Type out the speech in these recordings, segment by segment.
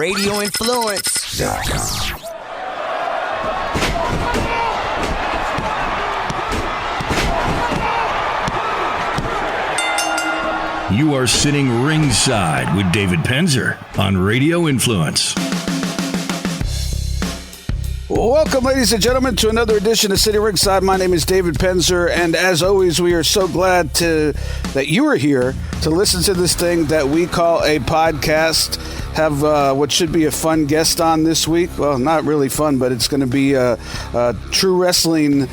RadioInfluence.com. You are sitting ringside with David Penzer on Radio Influence. Welcome, ladies and gentlemen, to another edition of City Ringside. My name is David Penzer, and as always, we are so glad that you are here to listen to this thing that we call a podcast. Have what should be a fun guest on this week. Well, not really fun, but it's going to be true wrestling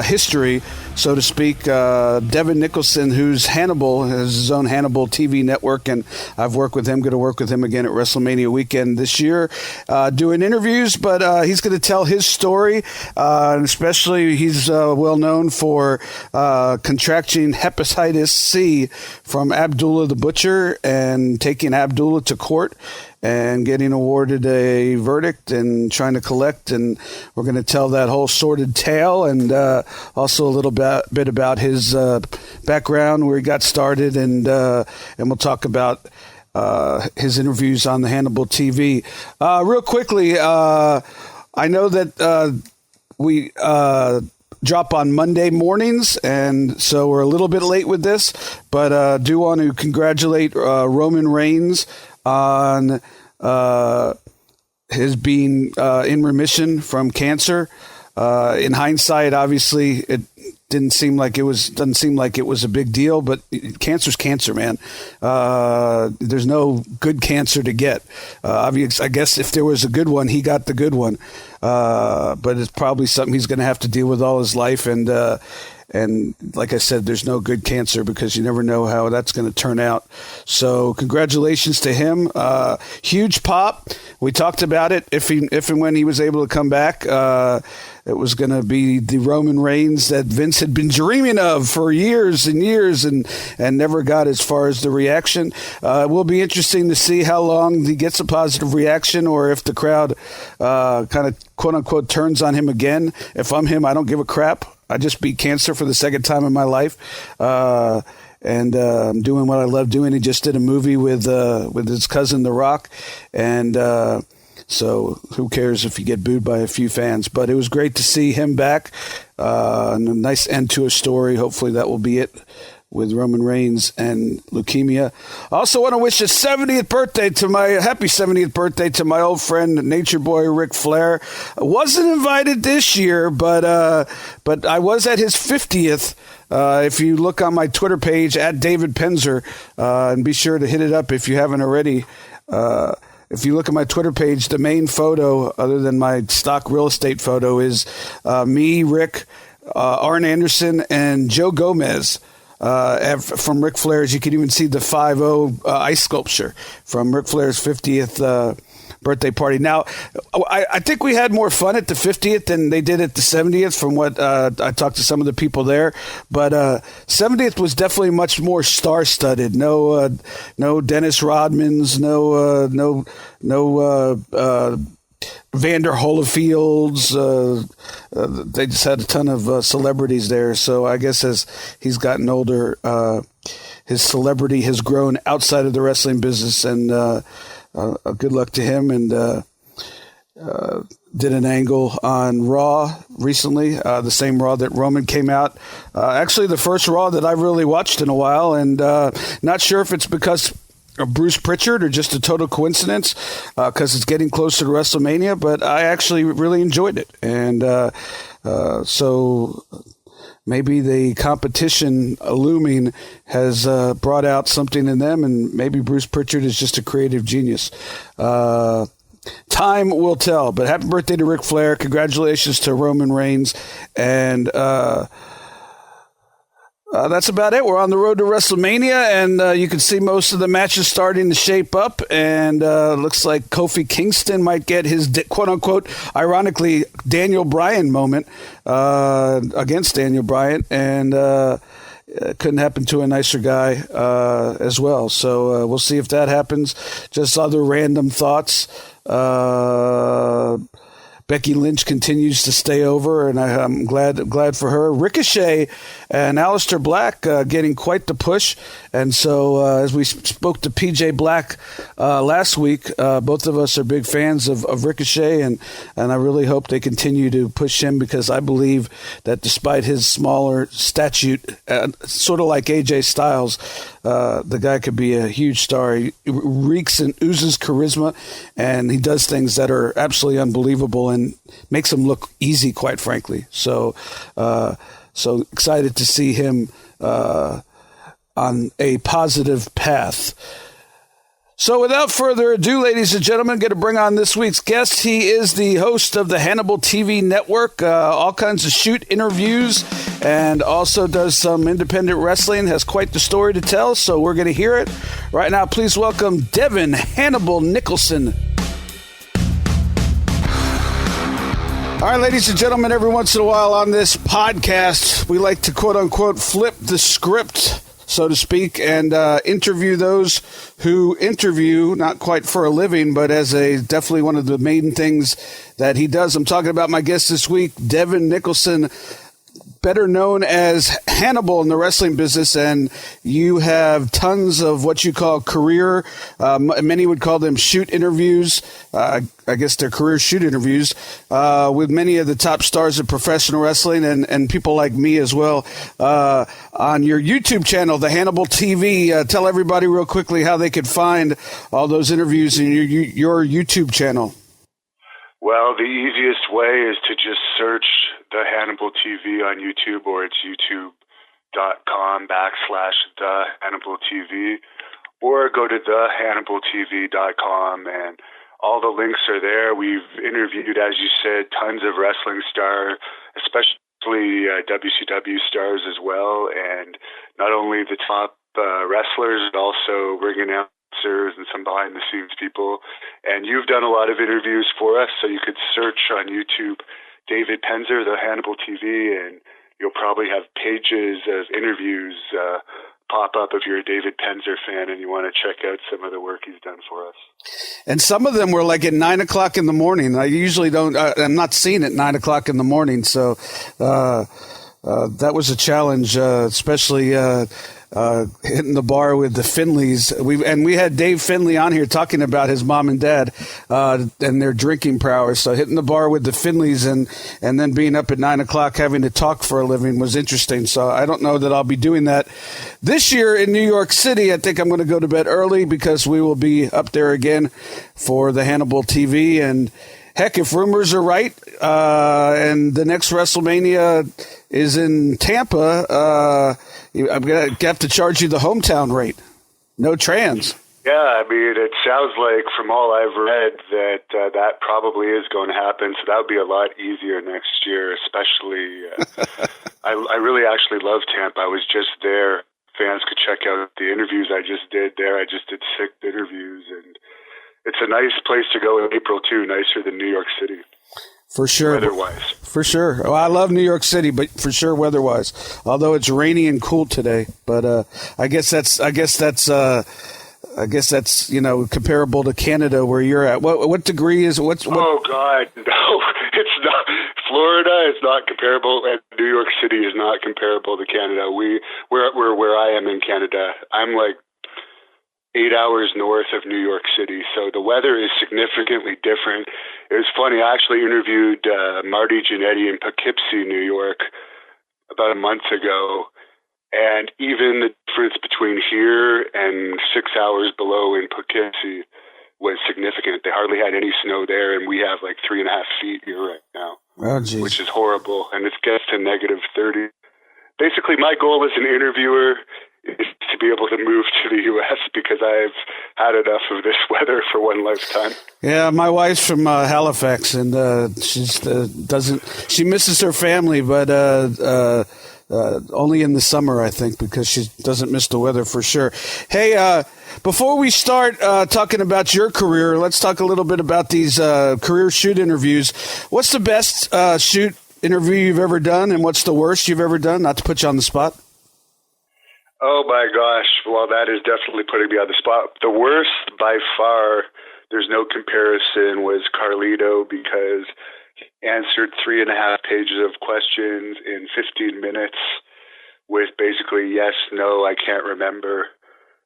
history, so to speak. Devon Nicholson, who's Hannibal, has his own Hannibal TV network, and I've worked with him, going to work with him again at WrestleMania weekend this year, doing interviews, but he's going to tell his story, and especially he's well known for contracting hepatitis C from Abdullah The Butcher and taking Abdullah to court and getting awarded a verdict and trying to collect. And we're going to tell that whole sordid tale, and also a little bit about his background, where he got started, and we'll talk about his interviews on the Hannibal TV. Real quickly, I know that we drop on Monday mornings, and so we're a little bit late with this, but do want to congratulate Roman Reigns on his being in remission from cancer. In hindsight, obviously, it doesn't seem like it was a big deal, but cancer's cancer, man. There's no good cancer to get. I guess if there was a good one, he got the good one. But it's probably something he's going to have to deal with all his life. And like I said, there's no good cancer because you never know how that's going to turn out. So congratulations to him. Huge pop. We talked about it. If and when he was able to come back, it was going to be the Roman Reigns that Vince had been dreaming of for years and years, and never got as far as the reaction. It will be interesting to see how long he gets a positive reaction, or if the crowd kind of quote unquote turns on him again. If I'm him, I don't give a crap. I just beat cancer for the second time in my life, and I'm doing what I love doing. He just did a movie with his cousin, The Rock, and so who cares if you get booed by a few fans? But it was great to see him back, and a nice end to a story. Hopefully that will be it with Roman Reigns and leukemia. I also want to wish a happy 70th birthday to my old friend, Nature Boy Ric Flair. I wasn't invited this year, but I was at his 50th. If you look on my Twitter page at David Penzer, and be sure to hit it up if you haven't already. If you look at my Twitter page, the main photo, other than my stock real estate photo, is me, Rick, Arn Anderson, and Joe Gomez. From Ric Flair's, you can even see the 5-0 ice sculpture from Ric Flair's 50th birthday party. Now, I think we had more fun at the 50th than they did at the 70th, from what I talked to some of the people there. But 70th was definitely much more star-studded. No Dennis Rodmans, no Vander Holyfields. They just had a ton of celebrities there. So I guess as he's gotten older, his celebrity has grown outside of the wrestling business, and good luck to him. And did an angle on Raw recently, the same Raw that Roman came out. Actually, the first Raw that I've really watched in a while, and not sure if it's because Bruce Pritchard or just a total coincidence, because it's getting closer to WrestleMania, but I actually really enjoyed it. And so maybe the competition looming has brought out something in them, and maybe Bruce Pritchard is just a creative genius. Time will tell. But happy birthday to Ric Flair. Congratulations to Roman Reigns. And that's about it. We're on the road to WrestleMania, and you can see most of the matches starting to shape up. And looks like Kofi Kingston might get his quote-unquote, ironically, Daniel Bryan moment against Daniel Bryan. And it couldn't happen to a nicer guy as well. So we'll see if that happens. Just other random thoughts. Becky Lynch continues to stay over, and I'm glad for her. Ricochet and Aleister Black getting quite the push. And so as we spoke to PJ Black last week, both of us are big fans of Ricochet, and I really hope they continue to push him, because I believe that despite his smaller statute, sort of like AJ Styles, the guy could be a huge star. He reeks and oozes charisma, and he does things that are absolutely unbelievable and makes him look easy, quite frankly. So excited to see him on a positive path. So without further ado, ladies and gentlemen, going to bring on this week's guest. He is the host of the Hannibal TV network, all kinds of shoot interviews, and also does some independent wrestling, has quite the story to tell, so we're going to hear it. Right now, please welcome Devon Hannibal Nicholson. All right, ladies and gentlemen, every once in a while on this podcast, we like to quote-unquote flip the script, so to speak, and interview those who interview, not quite for a living, but as definitely one of the main things that he does. I'm talking about my guest this week, Devon Nicholson, better known as Hannibal in the wrestling business, and you have tons of what you call career, many would call them shoot interviews, I guess they're career shoot interviews, with many of the top stars of professional wrestling and people like me as well, on your YouTube channel, the Hannibal TV. Tell everybody real quickly how they could find all those interviews in your YouTube channel. Well, the easiest way is to just search the Hannibal TV on YouTube, or it's youtube.com/the Hannibal TV, or go to thehannibaltv.com, and all the links are there. We've interviewed, as you said, tons of wrestling stars, especially WCW stars as well, and not only the top wrestlers, but also ring announcers and some behind-the-scenes people. And you've done a lot of interviews for us, so you could search on YouTube David Penzer, the Hannibal TV, and you'll probably have pages of interviews pop up if you're a David Penzer fan and you want to check out some of the work he's done for us. And some of them were like at 9 o'clock in the morning. I usually don't, I'm not seen at 9 o'clock in the morning, so that was a challenge, especially hitting the bar with the Finleys. We had Dave Finley on here talking about his mom and dad and their drinking prowess. So hitting the bar with the Finleys and then being up at 9 o'clock having to talk for a living was interesting. So I don't know that I'll be doing that this year in New York City. I think I'm going to go to bed early because we will be up there again for the Hannibal TV. And heck, if rumors are right, and the next WrestleMania is in Tampa, I'm going to have to charge you the hometown rate. No trans. Yeah, I mean, it sounds like from all I've read that that probably is going to happen. So that would be a lot easier next year, especially. I really actually love Tampa. I was just there. Fans could check out the interviews I just did there. I just did 6 interviews, and it's a nice place to go in April, too, nicer than New York City. For sure. Weather-wise. For sure. Well, I love New York City, but for sure weather-wise. Although it's rainy and cool today, but I guess that's comparable to Canada where you're at. What degree is what? Oh God, no, it's not. Florida is not comparable, and New York City is not comparable to Canada. We're where I am in Canada. I'm like 8 hours north of New York City, so the weather is significantly different. It was funny, I actually interviewed Marty Jannetty in Poughkeepsie, New York, about a month ago, and even the difference between here and 6 hours below in Poughkeepsie was significant. They hardly had any snow there, and we have like 3.5 feet here right now, which is horrible, and it gets to -30. Basically, my goal as an interviewer is to be able to move to the U.S. because I've had enough of this weather for one lifetime. Yeah, my wife's from Halifax, and she misses her family, but only in the summer, I think, because she doesn't miss the weather for sure. Hey, before we start talking about your career, let's talk a little bit about these career shoot interviews. What's the best shoot interview you've ever done, and what's the worst you've ever done? Not to put you on the spot. Oh, my gosh. Well, that is definitely putting me on the spot. The worst, by far, there's no comparison, was Carlito, because answered 3.5 pages of questions in 15 minutes with basically yes, no, I can't remember.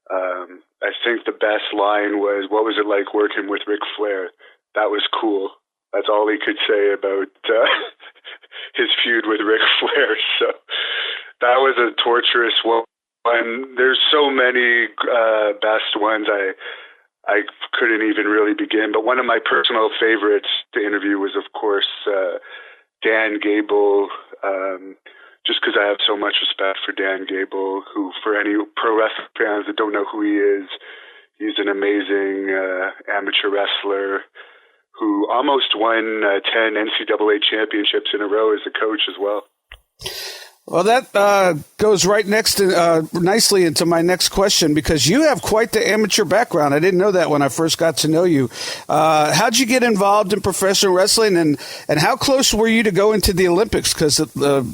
I think the best line was, what was it like working with Ric Flair? That was cool. That's all he could say about his feud with Ric Flair. So that was a torturous one. There's so many best ones. I couldn't even really begin. But one of my personal favorites to interview was, of course, Dan Gable, just because I have so much respect for Dan Gable, who, for any pro wrestling fans that don't know who he is, he's an amazing amateur wrestler who almost won 10 NCAA championships in a row as a coach as well. Well, that goes right nicely into my next question, because you have quite the amateur background. I didn't know that when I first got to know you. How'd you get involved in professional wrestling, and how close were you to go into the Olympics? Because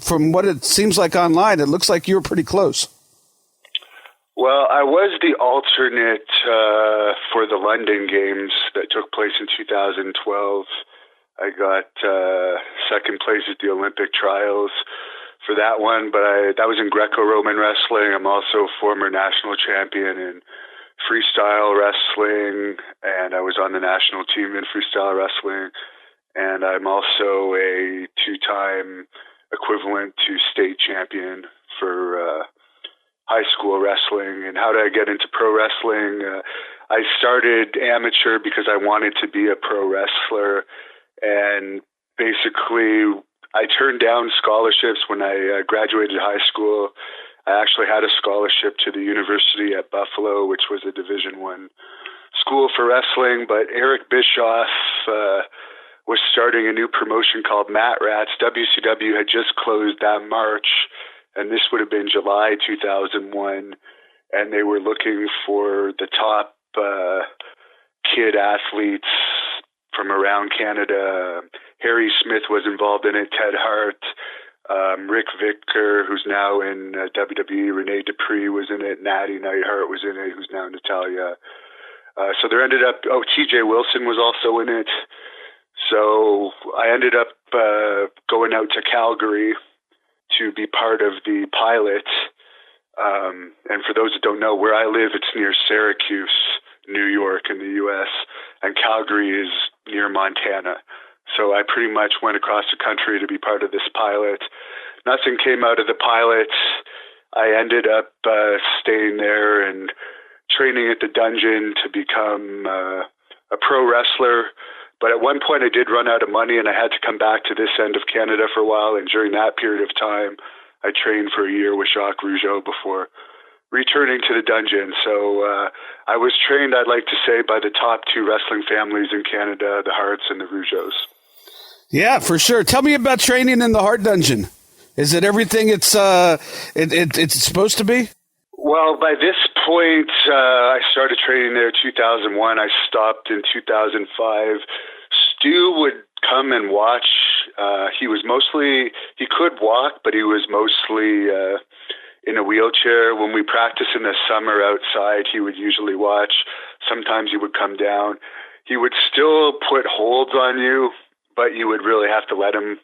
from what it seems like online, it looks like you were pretty close. Well, I was the alternate for the London Games that took place in 2012. I got second place at the Olympic trials for that one, but that was in Greco-Roman wrestling. I'm also a former national champion in freestyle wrestling, and I was on the national team in freestyle wrestling, and I'm also a 2-time equivalent to state champion for high school wrestling. And how did I get into pro wrestling? I started amateur because I wanted to be a pro wrestler, and basically I turned down scholarships when I graduated high school. I actually had a scholarship to the University at Buffalo, which was a Division I school for wrestling, but Eric Bischoff was starting a new promotion called Mat Rats. WCW had just closed that March, and this would have been July 2001, and they were looking for the top kid athletes from around Canada. Harry Smith was involved in it, Ted Hart, Rick Vicker, who's now in WWE, Rene Dupree was in it, Natty Neidhart was in it, who's now Natalia. So there ended up, TJ Wilson was also in it. So I ended up going out to Calgary to be part of the pilot. And for those that don't know, where I live, it's near Syracuse, New York in the U.S., and Calgary is near Montana. So I pretty much went across the country to be part of this pilot. Nothing came out of the pilot. I ended up staying there and training at the Dungeon to become a pro wrestler. But at one point I did run out of money, and I had to come back to this end of Canada for a while. And during that period of time, I trained for a year with Jacques Rougeau before returning to the Dungeon. So I was trained, I'd like to say, by the top 2 wrestling families in Canada, the Harts and the Rougeaus. Yeah, for sure. Tell me about training in the Hart Dungeon. Is it everything it's supposed to be? Well, by this point, I started training there in 2001. I stopped in 2005. Stu would come and watch. He could walk, but he was mostly in a wheelchair. When we practiced in the summer outside, he would usually watch. Sometimes he would come down. He would still put holds on you, but you would really have to let him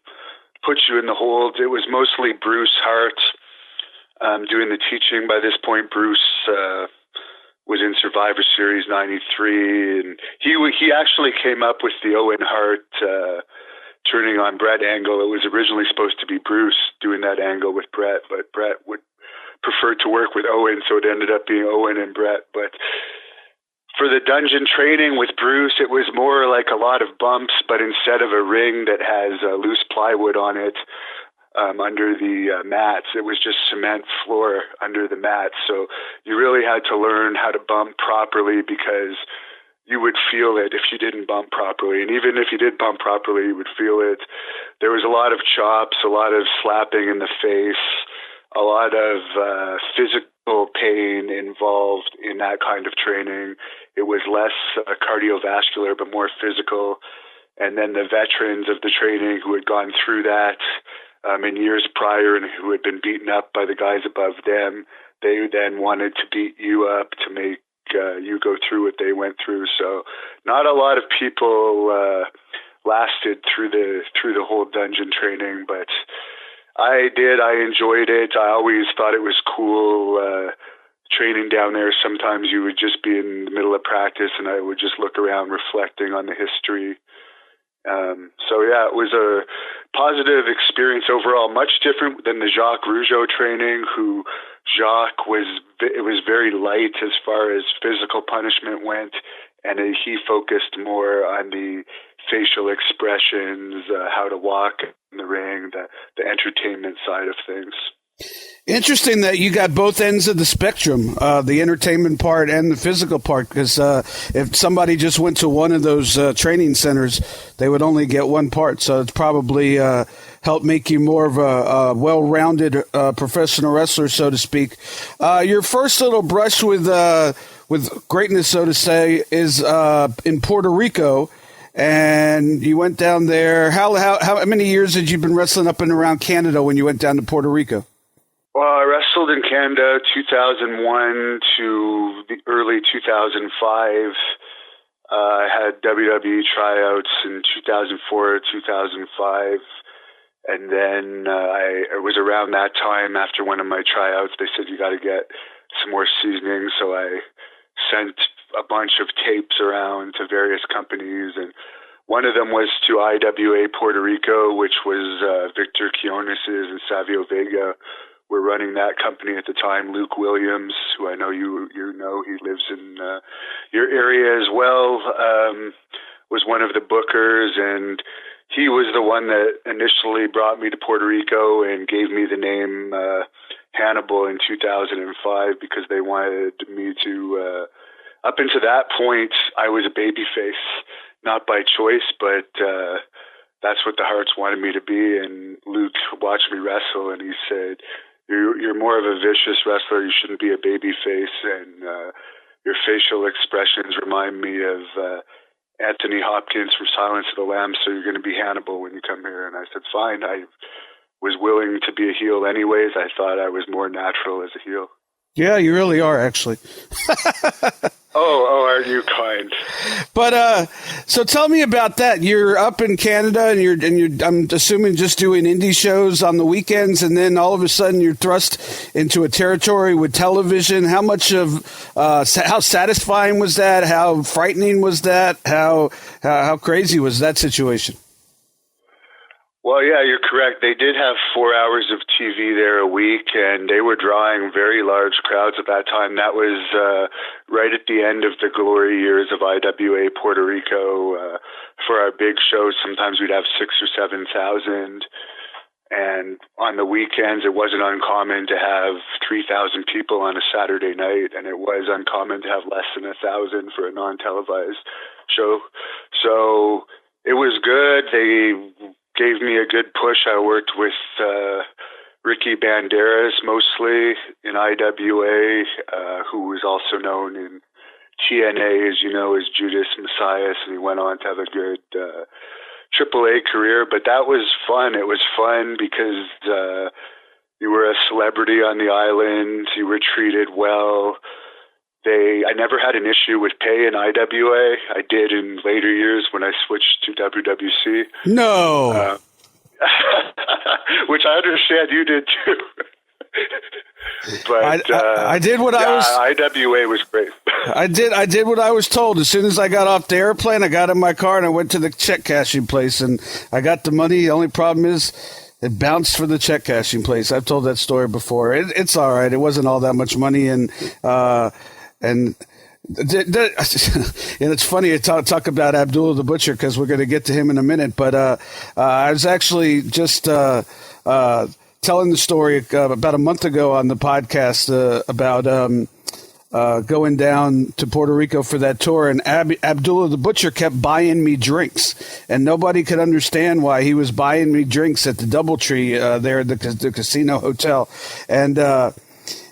put you in the holds. It was mostly Bruce Hart doing the teaching. By this point, Bruce was in Survivor Series 93, and he actually came up with the Owen Hart turning on Bret angle. It was originally supposed to be Bruce doing that angle with Bret, but Bret would prefer to work with Owen, so it ended up being Owen and Bret. But for the Dungeon training with Bruce, it was more like a lot of bumps, but instead of a ring that has loose plywood on it under the mats, it was just cement floor under the mats. So you really had to learn how to bump properly, because you would feel it if you didn't bump properly. And even if you did bump properly, you would feel it. There was a lot of chops, a lot of slapping in the face, a lot of physical pain involved in that kind of training. It was less cardiovascular, but more physical. And then the veterans of the training who had gone through that in years prior and who had been beaten up by the guys above them, they then wanted to beat you up to make you go through what they went through. So not a lot of people lasted through the whole dungeon training, but I enjoyed it. I always thought it was cool training down there. Sometimes you would just be in the middle of practice and I would just look around reflecting on the history. So yeah, it was a positive experience overall, much different than the Jacques Rougeau training, who Jacques it was very light as far as physical punishment went, and he focused more on the facial expressions, how to walk in the ring, the entertainment side of things. Interesting that you got both ends of the spectrum, the entertainment part and the physical part, because if somebody just went to one of those training centers, they would only get one part. So it's probably helped make you more of a well-rounded professional wrestler, so to speak. Your first little brush with greatness, so to say, is in Puerto Rico, and you went down there. How many years had you been wrestling up and around Canada when you went down to Puerto Rico? Well, I wrestled in Canada 2001 to the early 2005. I had WWE tryouts in 2004, 2005. And then it was around that time, after one of my tryouts, they said, you got to get some more seasoning. So I sent a bunch of tapes around to various companies. And one of them was to IWA Puerto Rico, which was Victor Quiones's and Savio Vega were running that company at the time. Luke Williams, who I know you know, he lives in your area as well, was one of the bookers, and he was the one that initially brought me to Puerto Rico and gave me the name Hannibal in 2005 because they wanted me to, up until that point, I was a babyface, not by choice, but that's what the Harts wanted me to be. And Luke watched me wrestle, and he said, You're more of a vicious wrestler. You shouldn't be a baby face, and your facial expressions remind me of Anthony Hopkins from Silence of the Lambs, so you're going to be Hannibal when you come here. And I said, fine. I was willing to be a heel anyways. I thought I was more natural as a heel. Yeah, you really are, actually. Oh, aren't you kind? But so tell me about that. You're up in Canada, and you're I'm assuming just doing indie shows on the weekends, and then all of a sudden you're thrust into a territory with television. How much of how satisfying was that? How frightening was that? How crazy was that situation? Well, yeah, you're correct. They did have 4 hours of TV there a week, and they were drawing very large crowds at that time. That was right at the end of the glory years of IWA Puerto Rico. For our big shows, sometimes we'd have 6,000 or 7,000. And on the weekends, it wasn't uncommon to have 3,000 people on a Saturday night, and it was uncommon to have less than 1,000 for a non-televised show. So it was good. They gave me a good push. I worked with Ricky Banderas mostly in IWA, who was also known in TNA, as you know, as Judas Messias, and he went on to have a good AAA career. But that was fun. It was fun because you were a celebrity on the island. You were treated well. I never had an issue with pay in IWA. I did in later years when I switched to WWC. No. Which I understand you did too. But I did what I was. IWA was great. I did what I was told. As soon as I got off the airplane, I got in my car and I went to the check cashing place, and I got the money. The only problem is it bounced for the check cashing place. I've told that story before. It's all right. It wasn't all that much money, and it's funny to talk about Abdullah the Butcher because we're going to get to him in a minute. But I was actually just telling the story about a month ago on the podcast about going down to Puerto Rico for that tour, and Abdullah the Butcher kept buying me drinks, and nobody could understand why he was buying me drinks at the Doubletree there at the casino hotel,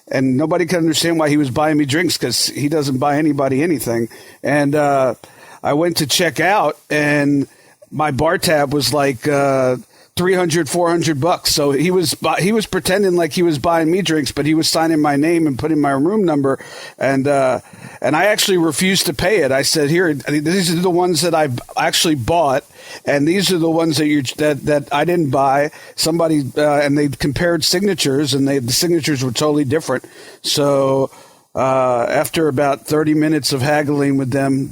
and nobody could understand why he was buying me drinks because he doesn't buy anybody anything. And I went to check out, and my bar tab was like $300-$400. So he was pretending like he was buying me drinks, but he was signing my name and putting my room number. And I actually refused to pay it. I said, here, these are the ones that I've actually bought, and these are the ones that I didn't buy. Somebody and they compared signatures, and the signatures were totally different. So after about 30 minutes of haggling with them,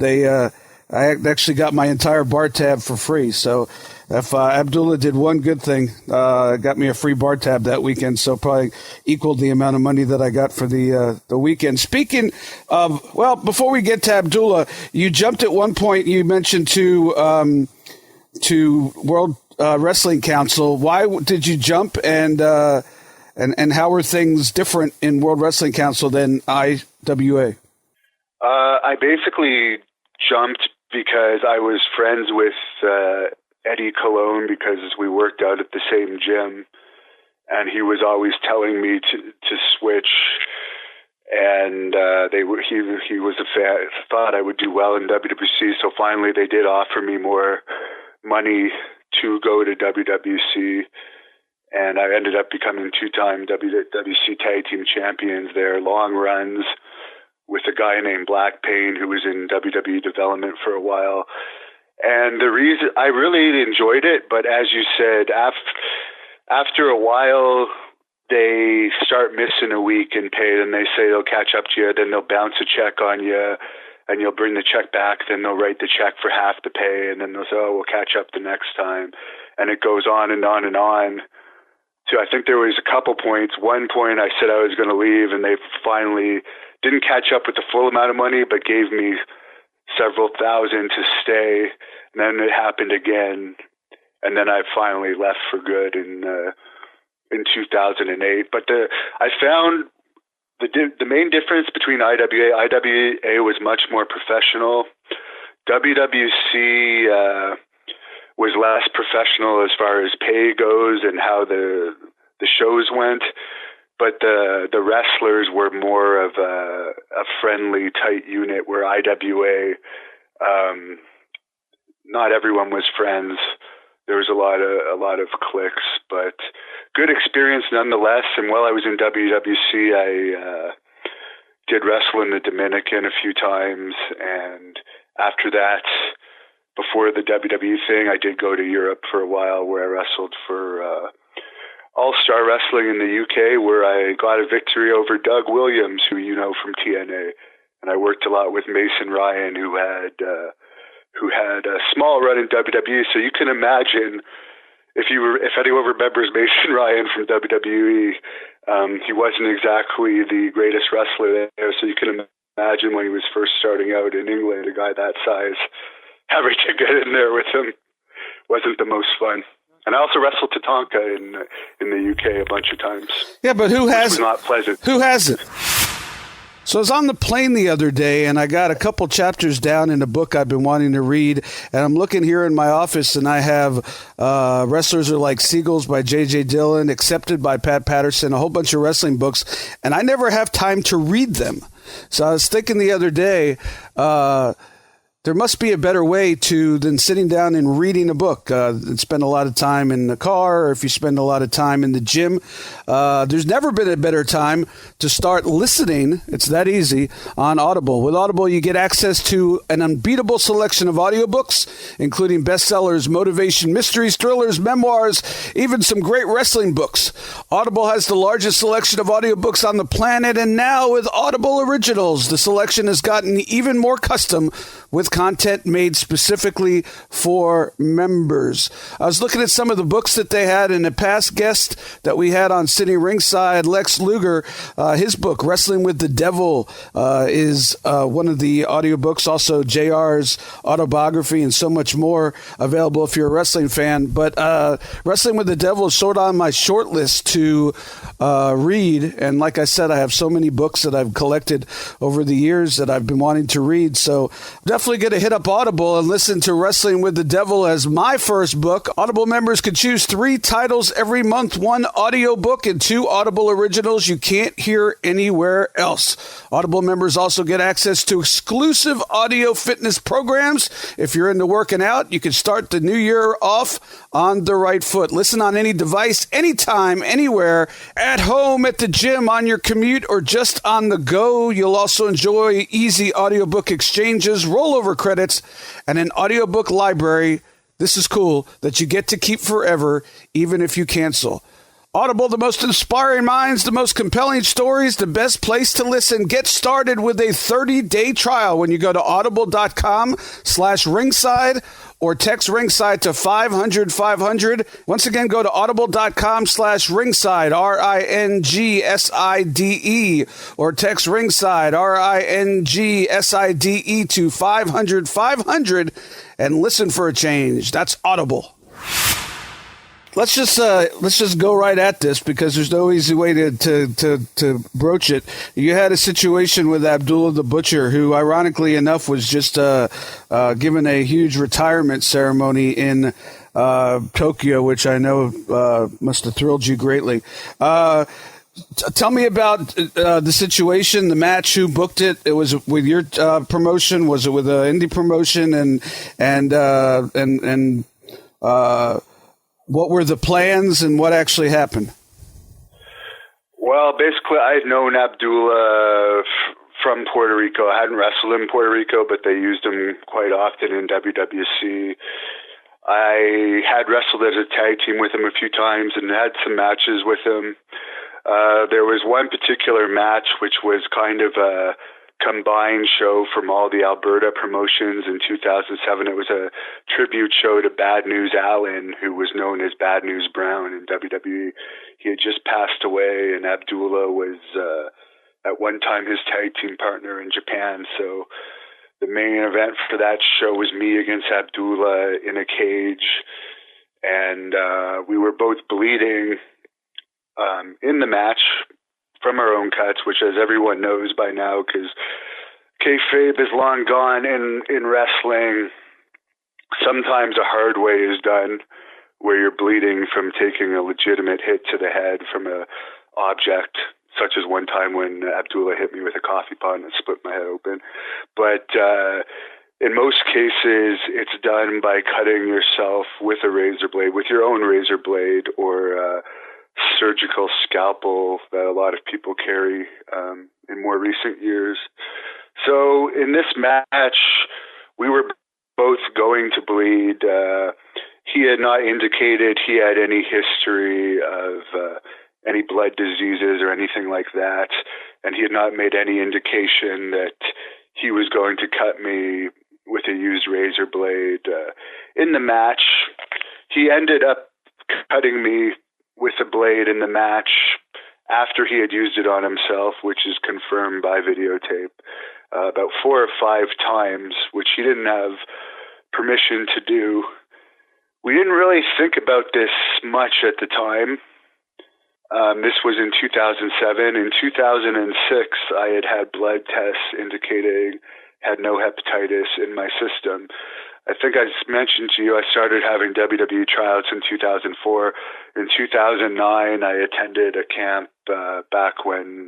I actually got my entire bar tab for free. So if Abdullah did one good thing, got me a free bar tab that weekend, so probably equaled the amount of money that I got for the weekend. Speaking of, well, before we get to Abdullah, you jumped at one point. You mentioned to World Wrestling Council. Why did you jump, and how are things different in World Wrestling Council than IWA? I basically jumped because I was friends with Eddie Colon, because we worked out at the same gym, and he was always telling me to switch, and he was a fan, thought I would do well in WWC, so finally they did offer me more money to go to WWC, and I ended up becoming 2-time WWC Tag Team Champions there, long runs with a guy named Black Payne, who was in WWE Development for a while. And the reason I really enjoyed it, but as you said, after a while, they start missing a week in pay, and they say they'll catch up to you, then they'll bounce a check on you, and you'll bring the check back, then they'll write the check for half the pay, and then they'll say, oh, we'll catch up the next time. And it goes on and on and on. So I think there was a couple points. One point I said I was going to leave, and they finally didn't catch up with the full amount of money, but gave me several thousand to stay. And then it happened again, and then I finally left for good in 2008. But I found the main difference between IWA was much more professional. WWC was less professional as far as pay goes and how the shows went. But the wrestlers were more of a friendly, tight unit, where IWA, not everyone was friends. There was a lot of cliques, but good experience nonetheless. And while I was in WWC, I did wrestle in the Dominican a few times. And after that, before the WWE thing, I did go to Europe for a while, where I wrestled for All-Star Wrestling in the UK, where I got a victory over Doug Williams, who you know from TNA. And I worked a lot with Mason Ryan, who had a small run in WWE. So you can imagine, if anyone remembers Mason Ryan from WWE, he wasn't exactly the greatest wrestler there. So you can imagine when he was first starting out in England, a guy that size, having to get in there with him wasn't the most fun. And I also wrestled Tatanka in the UK a bunch of times. Yeah, but who hasn't? Not pleasant. Who hasn't? So I was on the plane the other day, and I got a couple chapters down in a book I've been wanting to read, and I'm looking here in my office, and I have Wrestlers Are Like Seagulls by J.J. Dillon, Accepted by Pat Patterson, a whole bunch of wrestling books, and I never have time to read them. So I was thinking the other day, there must be a better way than sitting down and reading a book and spend a lot of time in the car, or if you spend a lot of time in the gym. There's never been a better time to start listening. It's that easy on Audible. With Audible, you get access to an unbeatable selection of audiobooks, including bestsellers, motivation, mysteries, thrillers, memoirs, even some great wrestling books. Audible has the largest selection of audiobooks on the planet, and now with Audible Originals, the selection has gotten even more custom with content made specifically for members. I was looking at some of the books that they had, and a past guest that we had on Sitting Ringside, Lex Luger, his book, Wrestling with the Devil, is one of the audiobooks. Also, JR's autobiography and so much more available if you're a wrestling fan. But Wrestling with the Devil is sort of on my short list to read. And like I said, I have so many books that I've collected over the years that I've been wanting to read. So definitely forget to hit up Audible and listen to Wrestling with the Devil as my first book. Audible members can choose 3 titles every month, 1 audiobook and 2 Audible originals you can't hear anywhere else. Audible members also get access to exclusive audio fitness programs. If you're into working out, you can start the new year off on the right foot. Listen on any device, anytime, anywhere, at home, at the gym, on your commute, or just on the go. You'll also enjoy easy audiobook exchanges, rollover credits, and an audiobook library. This is cool, that you get to keep forever, even if you cancel. Audible, the most inspiring minds, the most compelling stories, the best place to listen. Get started with a 30-day trial when you go to audible.com/ringside or text ringside to 500-500. Once again, go to audible.com/ringside, RINGSIDE, or text ringside, RINGSIDE, to 500-500 and listen for a change. That's Audible. Let's just go right at this, because there's no easy way to broach it. You had a situation with Abdullah the Butcher, who ironically enough was just given a huge retirement ceremony in Tokyo, which I know must have thrilled you greatly. Tell me about the situation, the match, who booked it. It was with your promotion. Was it with an indie promotion? And what were the plans and what actually happened? Well, basically, I had known Abdullah from Puerto Rico. I hadn't wrestled in Puerto Rico, but they used him quite often in WWC. I had wrestled as a tag team with him a few times and had some matches with him. There was one particular match which was kind of a combined show from all the Alberta promotions in 2007. It was a tribute show to Bad News Allen, who was known as Bad News Brown in WWE. He had just passed away, and Abdullah was at one time his tag team partner in Japan. So the main event for that show was me against Abdullah in a cage, and we were both bleeding in the match from our own cuts, which, as everyone knows by now, because kayfabe is long gone in wrestling, sometimes a hard way is done, where you're bleeding from taking a legitimate hit to the head from a object, such as one time when Abdullah hit me with a coffee pot and split my head open. But in most cases, it's done by cutting yourself with a razor blade, with your own razor blade, or surgical scalpel that a lot of people carry in more recent years. So in this match, we were both going to bleed. He had not indicated he had any history of any blood diseases or anything like that, and he had not made any indication that he was going to cut me with a used razor blade. In the match, he ended up cutting me with a blade in the match after he had used it on himself, which is confirmed by videotape, about 4 or 5 times, which he didn't have permission to do. We didn't really think about this much at the time. This was in 2007. In 2006, I had blood tests indicating had no hepatitis in my system. I think I mentioned to you I started having WWE tryouts in 2004. In 2009, I attended a camp back when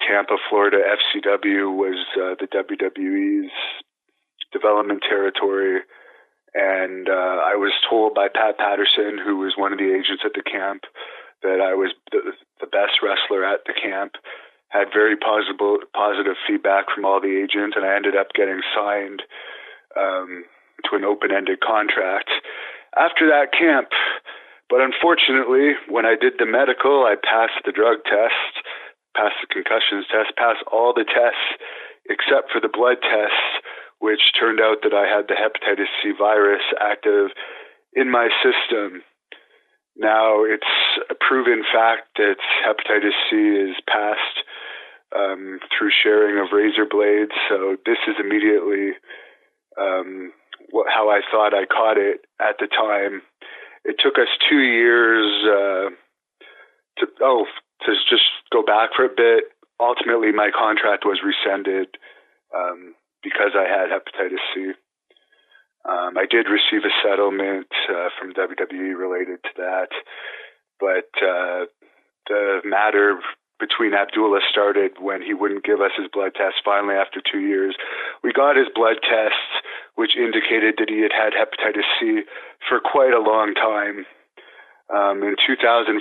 Tampa, Florida FCW was the WWE's development territory. And I was told by Pat Patterson, who was one of the agents at the camp, that I was the best wrestler at the camp. Had very positive feedback from all the agents, and I ended up getting signed to an open-ended contract after that camp. But unfortunately, when I did the medical, I passed the drug test, passed the concussions test, passed all the tests except for the blood test, which turned out that I had the hepatitis C virus active in my system. Now, it's a proven fact that hepatitis C is passed through sharing of razor blades, so this is immediately how I thought I caught it at the time. It took us 2 years to just go back for a bit. Ultimately, my contract was rescinded because I had hepatitis C. I did receive a settlement from WWE related to that, but the matter between Abdullah started when he wouldn't give us his blood test. Finally, after 2 years, we got his blood tests, which indicated that he had had hepatitis C for quite a long time. In 2014,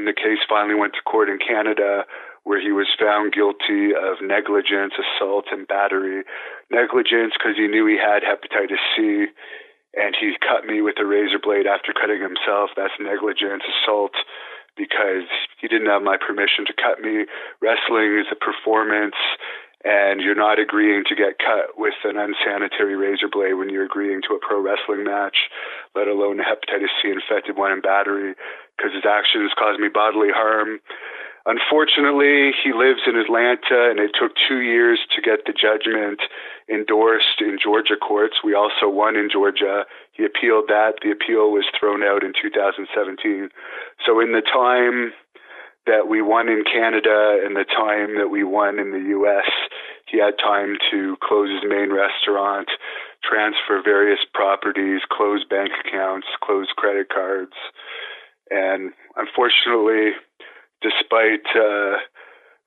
the case finally went to court in Canada, where he was found guilty of negligence, assault, and battery. Negligence because he knew he had hepatitis C, and he cut me with a razor blade after cutting himself. That's negligence. Assault because he didn't have my permission to cut me. Wrestling is a performance, and you're not agreeing to get cut with an unsanitary razor blade when you're agreeing to a pro wrestling match, let alone a hepatitis C infected one, and battery, because his actions caused me bodily harm. Unfortunately, he lives in Atlanta, and it took 2 years to get the judgment endorsed in Georgia courts. We also won in Georgia. He appealed that. The appeal was thrown out in 2017. So in the time that we won in Canada and the time that we won in the U.S., he had time to close his main restaurant, transfer various properties, close bank accounts, close credit cards. And unfortunately, despite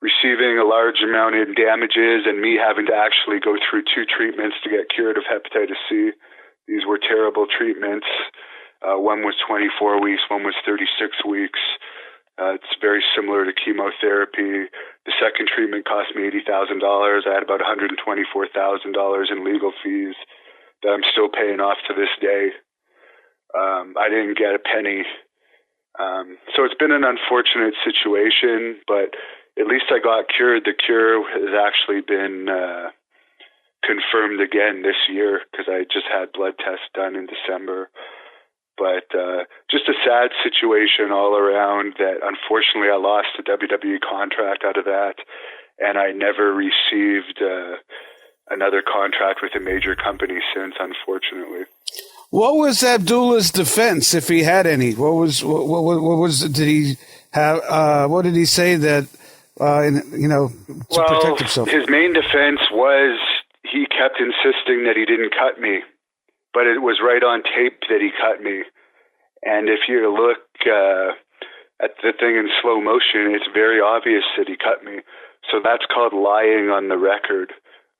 receiving a large amount in damages and me having to actually go through 2 treatments to get cured of hepatitis C, these were terrible treatments. One was 24 weeks, one was 36 weeks. It's very similar to chemotherapy. The second treatment cost me $80,000. I had about $124,000 in legal fees that I'm still paying off to this day. I didn't get a penny. So it's been an unfortunate situation, but at least I got cured. The cure has actually been confirmed again this year because I just had blood tests done in December. But just a sad situation all around that unfortunately I lost a WWE contract out of that, and I never received another contract with a major company since, unfortunately. What was Abdullah's defense, if he had any? What did he have? What did he say that to protect himself? His main defense was he kept insisting that he didn't cut me, but it was right on tape that he cut me. And if you look at the thing in slow motion, it's very obvious that he cut me. So that's called lying on the record,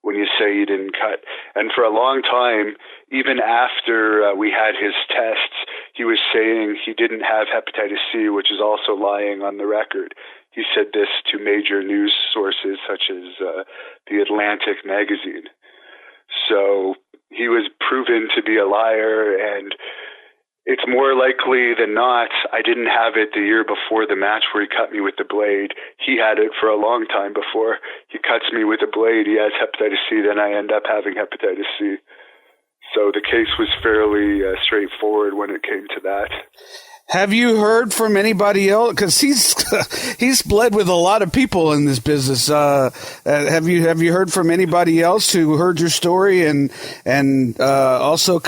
when you say you didn't cut. And for a long time, even after we had his tests, he was saying he didn't have hepatitis C, which is also lying on the record. He said this to major news sources such as the Atlantic magazine. So he was proven to be a liar, and it's more likely than not I didn't have it the year before the match where he cut me with the blade. He had it for a long time before. He cuts me with a blade. He has hepatitis C. Then I end up having hepatitis C. So the case was fairly straightforward when it came to that. Have you heard from anybody else? Because he's bled with a lot of people in this business. Have you heard from anybody else who heard your story and also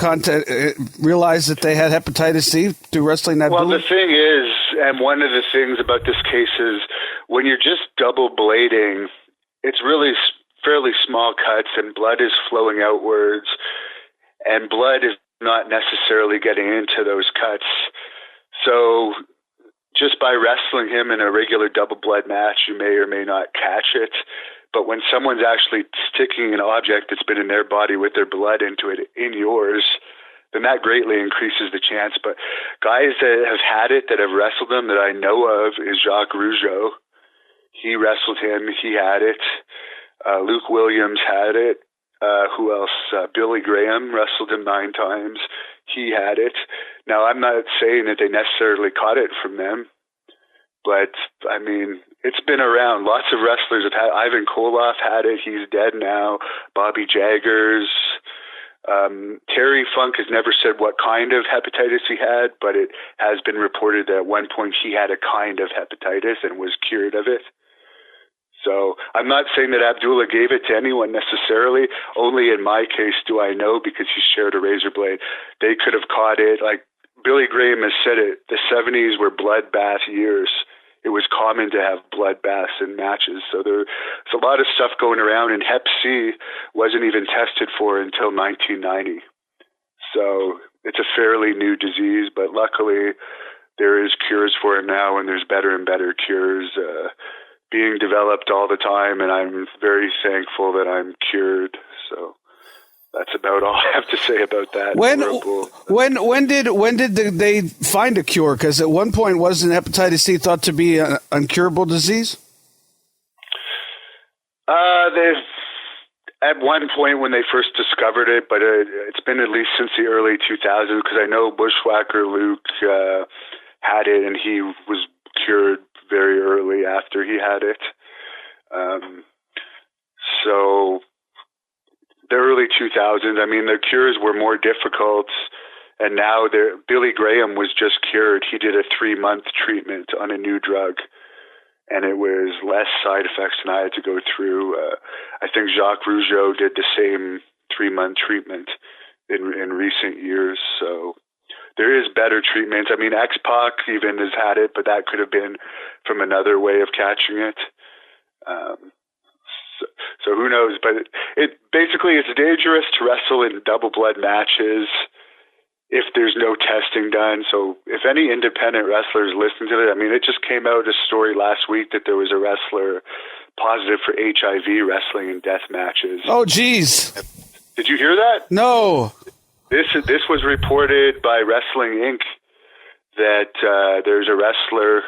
realized that they had hepatitis C through wrestling that? Well, the thing is, and one of the things about this case is, when you're just double blading, it's really fairly small cuts, and blood is flowing outwards, and blood is not necessarily getting into those cuts. So just by wrestling him in a regular double blood match, you may or may not catch it. But when someone's actually sticking an object that's been in their body with their blood into it in yours, then that greatly increases the chance. But guys that have had it, that have wrestled him, that I know of, is Hart and Rougeau. He wrestled him. He had it. Luke Williams had it. Who else? Billy Graham wrestled him 9 times. He had it. Now, I'm not saying that they necessarily caught it from them, but, I mean, it's been around. Lots of wrestlers have had it. Ivan Koloff had it. He's dead now. Bobby Jaggers. Terry Funk has never said what kind of hepatitis he had, but it has been reported that at one point he had a kind of hepatitis and was cured of it. So I'm not saying that Abdullah gave it to anyone necessarily. Only in my case do I know, because he shared a razor blade. They could have caught it. Like Billy Graham has said it, the 70s were bloodbath years. it was common to have bloodbaths in matches. So there's a lot of stuff going around, and Hep C wasn't even tested for until 1990. So it's a fairly new disease, but luckily there is cures for it now, and there's better and better cures being developed all the time, and I'm very thankful that I'm cured. So that's about all I have to say about that. When did they find a cure? Because at one point, wasn't hepatitis C thought to be an incurable disease? At one point when they first discovered it, but it's been at least since the early 2000s, because I know Bushwhacker Luke had it, and he was cured very early after he had it. So the early 2000s, I mean, the cures were more difficult, and now Billy Graham was just cured. He did a 3-month treatment on a new drug, and it was less side effects than I had to go through. I think Jacques Rougeau did the same 3-month treatment in recent years. So there is better treatments. I mean, X-Pac even has had it, but that could have been from another way of catching it. So who knows? But it basically, it's dangerous to wrestle in double blood matches if there's no testing done. So if any independent wrestlers listen to it, I mean, it just came out a story last week that there was a wrestler positive for HIV wrestling in death matches. Oh, geez. Did you hear that? No. This was reported by Wrestling Inc. that there's a wrestler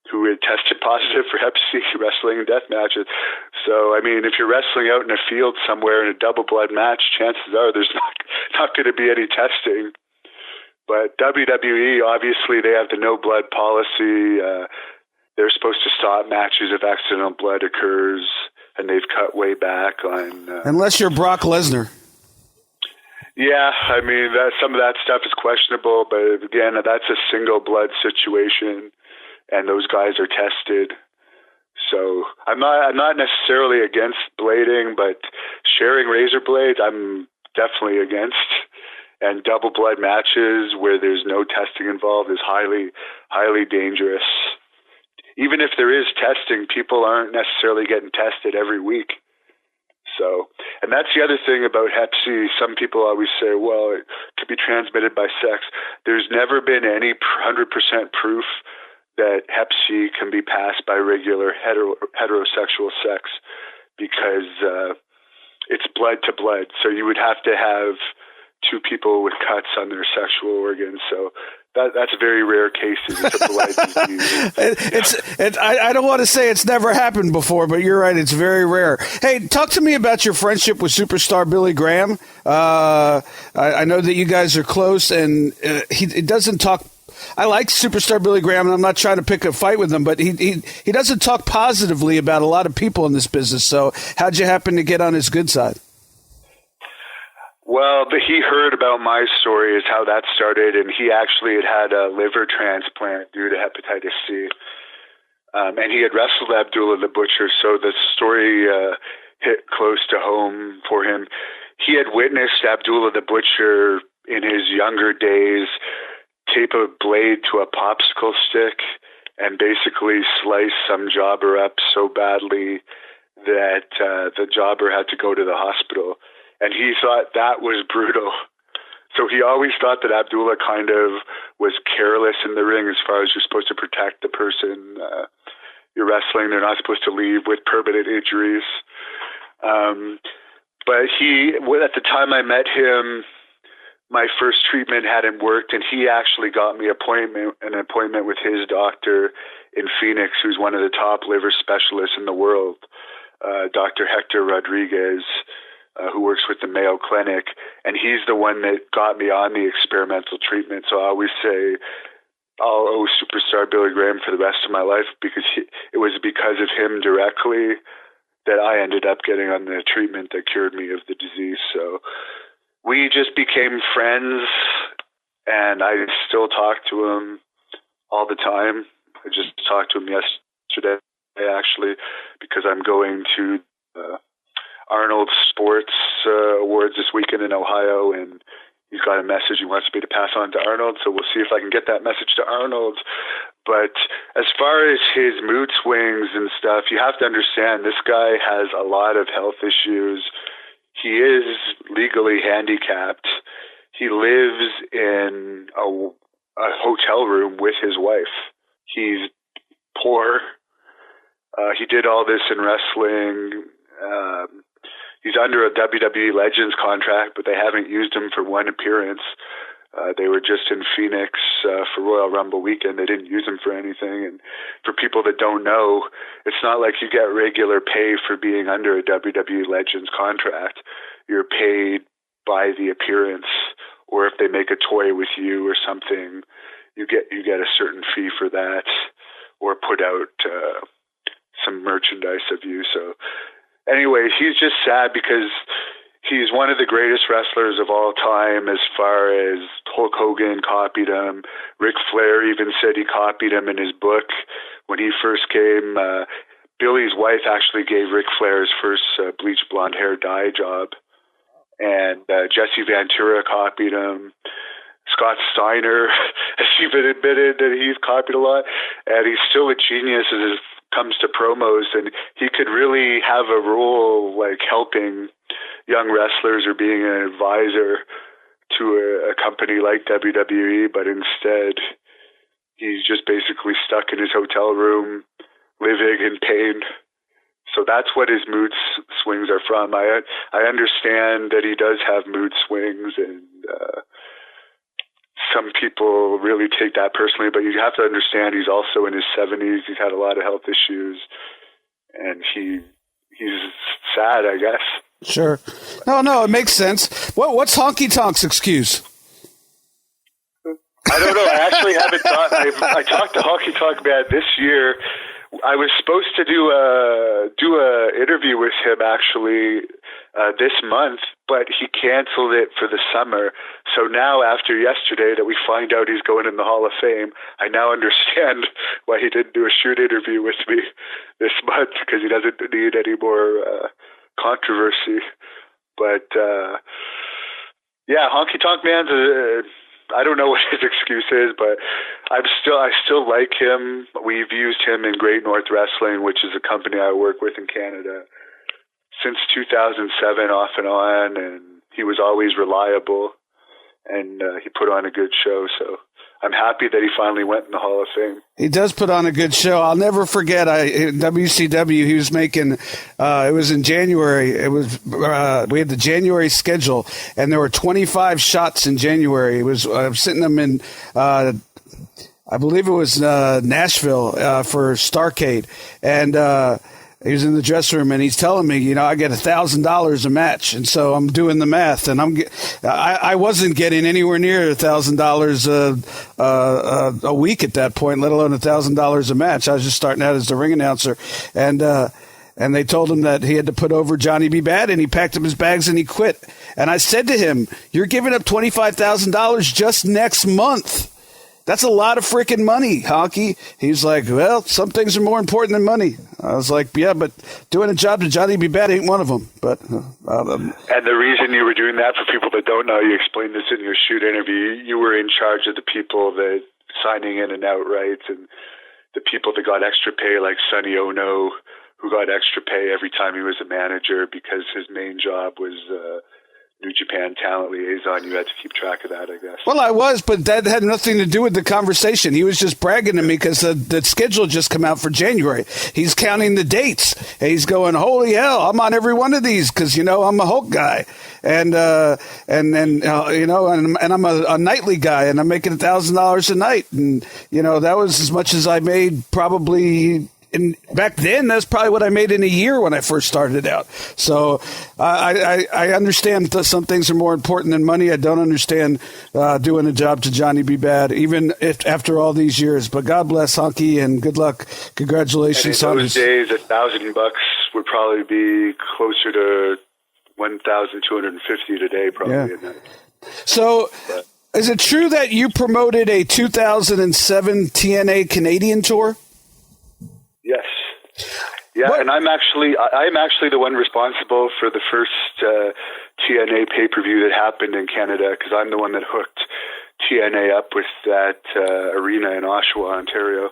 who had tested positive for Hep C wrestling in death matches. So, I mean, if you're wrestling out in a field somewhere in a double blood match, chances are there's not going to be any testing. But WWE, obviously, they have the no blood policy. They're supposed to stop matches if accidental blood occurs, and they've cut way back on... Unless you're Brock Lesnar. Yeah, I mean, some of that stuff is questionable, but again, that's a single blood situation, and those guys are tested. So I'm not necessarily against blading, but sharing razor blades, I'm definitely against. And double blood matches where there's no testing involved is highly, highly dangerous. Even if there is testing, people aren't necessarily getting tested every week. So, and that's the other thing about Hep C. Some people always say, well, it could be transmitted by sex. There's never been any 100% proof that Hep C can be passed by regular heterosexual sex, because it's blood to blood. So you would have to have two people with cuts on their sexual organs. So that's very rare cases. It's a blood disease. I don't want to say it's never happened before, but you're right. It's very rare. Hey, talk to me about your friendship with superstar Billy Graham. I know that you guys are close, and he doesn't talk. I like superstar Billy Graham, and I'm not trying to pick a fight with him, but he doesn't talk positively about a lot of people in this business. So how'd you happen to get on his good side? Well, he heard about my story, is how that started, and he actually had a liver transplant due to hepatitis C. And he had wrestled Abdullah the Butcher, so the story hit close to home for him. He had witnessed Abdullah the Butcher in his younger days tape a blade to a popsicle stick and basically slice some jobber up so badly that the jobber had to go to the hospital. And he thought that was brutal. So he always thought that Abdullah kind of was careless in the ring as far as you're supposed to protect the person you're wrestling. They're not supposed to leave with permanent injuries. But at the time I met him, my first treatment hadn't worked, and he actually got me an appointment with his doctor in Phoenix, who's one of the top liver specialists in the world, Dr. Hector Rodriguez, who works with the Mayo Clinic, and he's the one that got me on the experimental treatment. So I always say I'll owe superstar Billy Graham for the rest of my life, because it was because of him directly that I ended up getting on the treatment that cured me of the disease. So we just became friends, and I still talk to him all the time. I just talked to him yesterday, actually, because I'm going to Arnold Sports Awards this weekend in Ohio, and he's got a message he wants me to pass on to Arnold, so we'll see if I can get that message to Arnold. But as far as his mood swings and stuff, you have to understand this guy has a lot of health issues. He is legally handicapped. He lives in a hotel room with his wife. He's poor. He did all this in wrestling. He's under a WWE Legends contract, but they haven't used him for one appearance. They were just in Phoenix for Royal Rumble weekend. They didn't use him for anything. And for people that don't know, it's not like you get regular pay for being under a WWE Legends contract. You're paid by the appearance, or if they make a toy with you or something, you get a certain fee for that, or put out some merchandise of you. So anyway, he's just sad because he's one of the greatest wrestlers of all time. As far as Hulk Hogan copied him, Ric Flair even said he copied him in his book when he first came. Billy's wife actually gave Ric Flair his first bleach blonde hair dye job, and Jesse Ventura copied him. Scott Steiner has even admitted that he's copied a lot, and he's still a genius as it comes to promos, and he could really have a role like helping young wrestlers or being an advisor to a company like WWE, but instead he's just basically stuck in his hotel room living in pain. So that's what his mood swings are from. I understand that he does have mood swings, and some people really take that personally, but you have to understand he's also in his 70s. He's had a lot of health issues, and he's sad, I guess. Sure. No, it makes sense. What's Honky Tonk's excuse? I don't know. I actually haven't thought. I talked to Honky Tonk Man this year. I was supposed to do a interview with him actually this month, but he canceled it for the summer. So now, after yesterday, that we find out he's going in the Hall of Fame, I now understand why he didn't do a shoot interview with me this month, because he doesn't need any more controversy. But yeah, Honky Tonk Man's I don't know what his excuse is, but I still like him. We've used him in Great North Wrestling, which is a company I work with in Canada, since 2007 off and on, and he was always reliable, and he put on a good show. So I'm happy that he finally went in the Hall of Fame. He does put on a good show. I'll never forget. WCW. He was making. It was in January. It was. We had the January schedule, and there were 25 shots in January. It was. I was sitting them in. I believe it was Nashville for Starrcade, and. He was in the dressing room, and he's telling me, I get $1,000 a match, and so I'm doing the math, and I wasn't getting anywhere near $1,000 a week at that point, let alone $1,000 a match. I was just starting out as the ring announcer, and they told him that he had to put over Johnny B. Bad, and he packed up his bags and he quit. And I said to him, "You're giving up $25,000 just next month. That's a lot of freaking money, Honky." He's like, "Well, some things are more important than money." I was like, "Yeah, but doing a job to Johnny B. Bad ain't one of them." But and the reason you were doing that, for people that don't know, you explained this in your shoot interview. You were in charge of the people that signing in and out rights, and the people that got extra pay, like Sonny Ono, who got extra pay every time he was a manager because his main job was New Japan Talent Liaison. You had to keep track of that, I guess. Well, I was, but that had nothing to do with the conversation. He was just bragging to me because the schedule just come out for January. He's counting the dates. And he's going, "Holy hell, I'm on every one of these because, I'm a Hulk guy. And I'm a nightly guy, and I'm making $1,000 a night. And, that was as much as I made probably. And back then, that's probably what I made in a year when I first started out. So I understand that some things are more important than money. I don't understand doing a job to Johnny B. Bad, even if after all these years. But God bless Honky, and good luck. Congratulations. And in those days, $1,000 would probably be closer to $1,250 today, probably. Yeah. So, is it true that you promoted a 2007 TNA Canadian tour? Yes. Yeah, what? And I'm actually the one responsible for the first TNA pay-per-view that happened in Canada, because I'm the one that hooked TNA up with that arena in Oshawa, Ontario.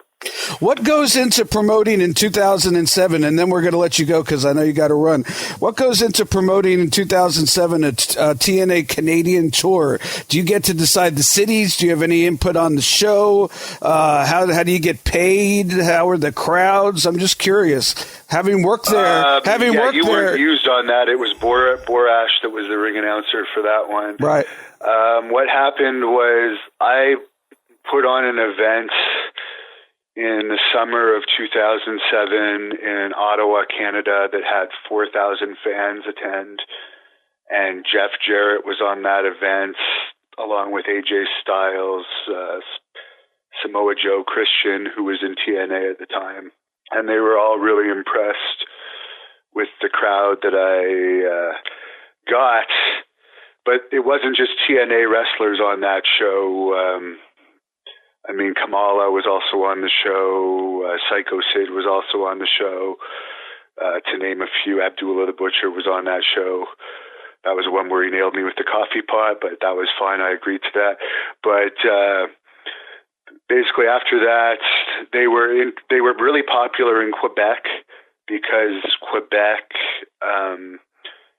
What goes into promoting in 2007, and then we're going to let you go because I know you got to run. What goes into promoting in 2007 a TNA Canadian tour? Do you get to decide the cities? Do you have any input on the show? How do you get paid? How are the crowds? I'm just curious. Having worked there, you weren't used on that. It was Borash that was the ring announcer for that one. Right. What happened was I put on an event in the summer of 2007 in Ottawa, Canada, that had 4,000 fans attend. And Jeff Jarrett was on that event, along with AJ Styles, Samoa Joe Christian, who was in TNA at the time. And they were all really impressed with the crowd that I got. But it wasn't just TNA wrestlers on that show. Kamala was also on the show. Psycho Sid was also on the show. To name a few, Abdullah the Butcher was on that show. That was one where he nailed me with the coffee pot, but that was fine. I agreed to that. But basically, after that, they were really popular in Quebec because Quebec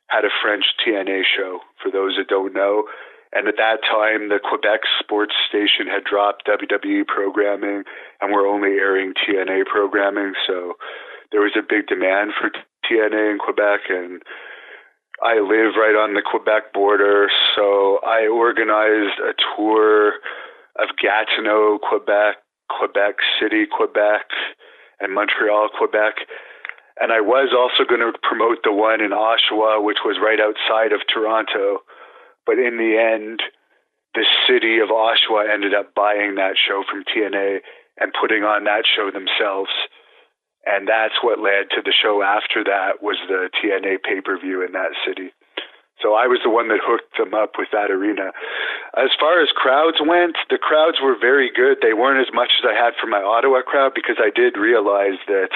had a French TNA show. For those that don't know. And at that time, the Quebec sports station had dropped WWE programming and were only airing TNA programming. So there was a big demand for TNA in Quebec. And I live right on the Quebec border. So I organized a tour of Gatineau, Quebec, Quebec City, Quebec, and Montreal, Quebec. And I was also going to promote the one in Oshawa, which was right outside of Toronto. But in the end, the city of Oshawa ended up buying that show from TNA and putting on that show themselves. And that's what led to the show after that, was the TNA pay-per-view in that city. So I was the one that hooked them up with that arena. As far as crowds went, the crowds were very good. They weren't as much as I had for my Ottawa crowd, because I did realize that